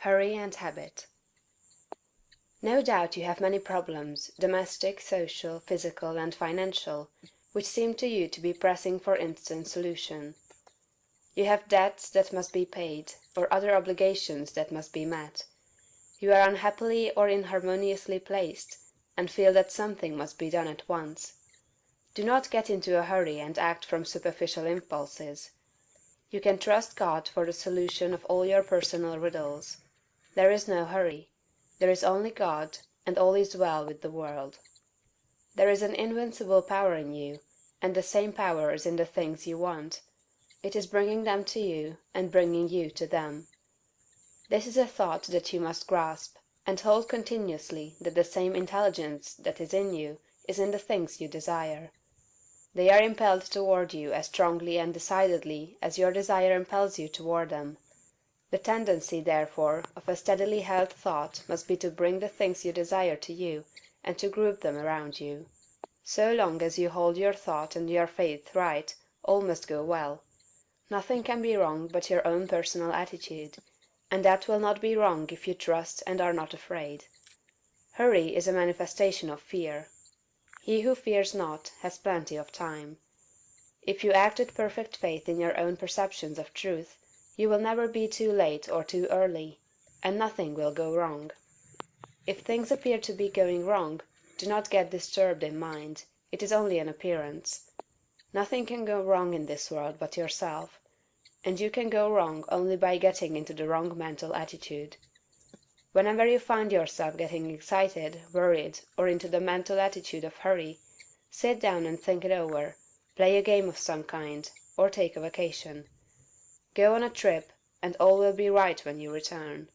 Hurry and Habit. No doubt you have many problems, domestic, social, physical, and financial, which seem to you to be pressing for instant solution. You have debts that must be paid, or other obligations that must be met. You are unhappily or inharmoniously placed, and feel that something must be done at once. Do not get into a hurry and act from superficial impulses. You can trust God for the solution of all your personal riddles. There is no hurry. There is only God, and all is well with the world. There is an invincible power in you, and the same power is in the things you want. It is bringing them to you, and bringing you to them. This is a thought that you must grasp, and hold continuously that the same intelligence that is in you is in the things you desire. They are impelled toward you as strongly and decidedly as your desire impels you toward them. The tendency, therefore, of a steadily held thought must be to bring the things you desire to you, and to group them around you. So long as you hold your thought and your faith right, all must go well. Nothing can be wrong but your own personal attitude, and that will not be wrong if you trust and are not afraid. Hurry is a manifestation of fear. He who fears not has plenty of time. If you act with perfect faith in your own perceptions of truth, you will never be too late or too early, and nothing will go wrong. If things appear to be going wrong, do not get disturbed in mind, it is only an appearance. Nothing can go wrong in this world but yourself, and you can go wrong only by getting into the wrong mental attitude. Whenever you find yourself getting excited, worried, or into the mental attitude of hurry, sit down and think it over, play a game of some kind, or take a vacation. Go on a trip, and all will be right when you return.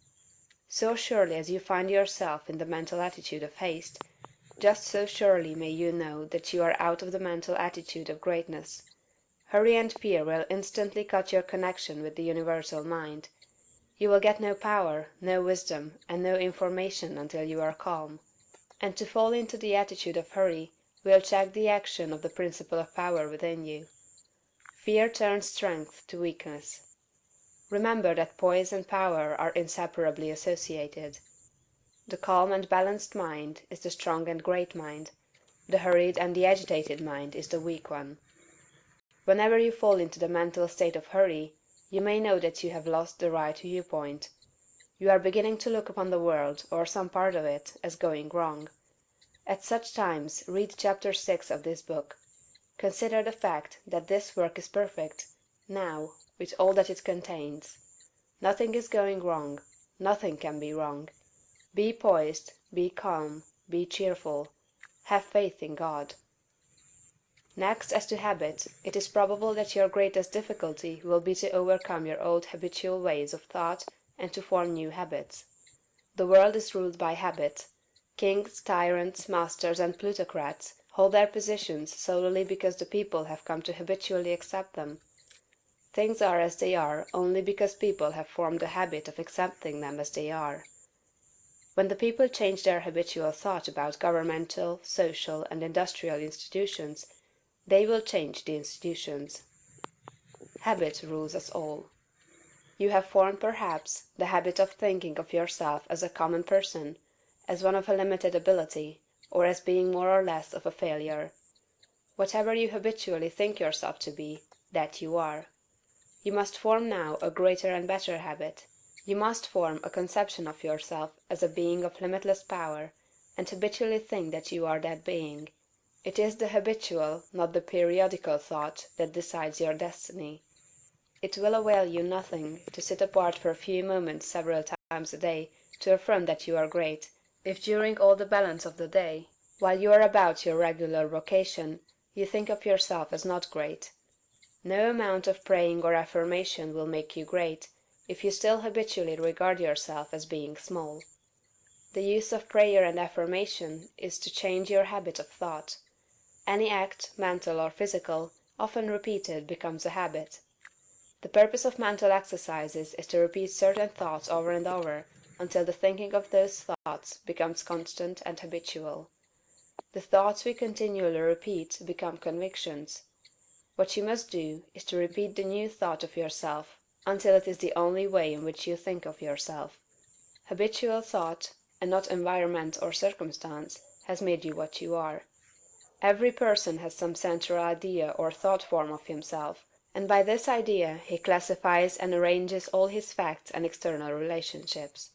So surely as you find yourself in the mental attitude of haste, just so surely may you know that you are out of the mental attitude of greatness. Hurry and fear will instantly cut your connection with the universal mind. You will get no power, no wisdom, and no information until you are calm. And to fall into the attitude of hurry will check the action of the principle of power within you. Fear turns strength to weakness. Remember that poise and power are inseparably associated. The calm and balanced mind is the strong and great mind, the hurried and the agitated mind is the weak one. Whenever you fall into the mental state of hurry, you may know that you have lost the right viewpoint. You are beginning to look upon the world, or some part of it, as going wrong. At such times read chapter 6 of this book. Consider the fact that this work is perfect, now, with all that it contains. Nothing is going wrong, nothing can be wrong. Be poised, be calm, be cheerful. Have faith in God. Next, as to habit, it is probable that your greatest difficulty will be to overcome your old habitual ways of thought and to form new habits. The world is ruled by habit. Kings, tyrants, masters, and plutocrats hold their positions solely because the people have come to habitually accept them. Things are as they are only because people have formed the habit of accepting them as they are. When the people change their habitual thought about governmental, social, and industrial institutions, they will change the institutions. Habit rules us all. You have formed, perhaps, the habit of thinking of yourself as a common person, as one of a limited ability, or as being more or less of a failure. Whatever you habitually think yourself to be, that you are. You must form now a greater and better habit. You must form a conception of yourself as a being of limitless power, and habitually think that you are that being. It is the habitual, not the periodical thought that decides your destiny. It will avail you nothing to sit apart for a few moments several times a day to affirm that you are great, if during all the balance of the day, while you are about your regular vocation, you think of yourself as not great. No amount of praying or affirmation will make you great, if you still habitually regard yourself as being small. The use of prayer and affirmation is to change your habit of thought. Any act, mental or physical, often repeated becomes a habit. The purpose of mental exercises is to repeat certain thoughts over and over, until the thinking of those thoughts becomes constant and habitual. The thoughts we continually repeat become convictions. What you must do is to repeat the new thought of yourself until it is the only way in which you think of yourself. Habitual thought, and not environment or circumstance, has made you what you are. Every person has some central idea or thought form of himself, and by this idea he classifies and arranges all his facts and external relationships.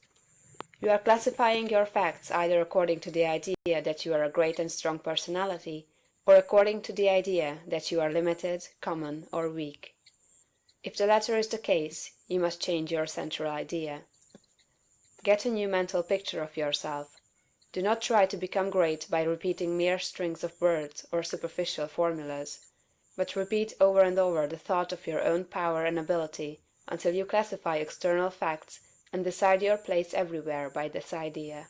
You are classifying your facts either according to the idea that you are a great and strong personality, or according to the idea that you are limited, common, or weak. If the latter is the case, you must change your central idea. Get a new mental picture of yourself. Do not try to become great by repeating mere strings of words or superficial formulas, but repeat over and over the thought of your own power and ability until you classify external facts and decide your place everywhere by this idea.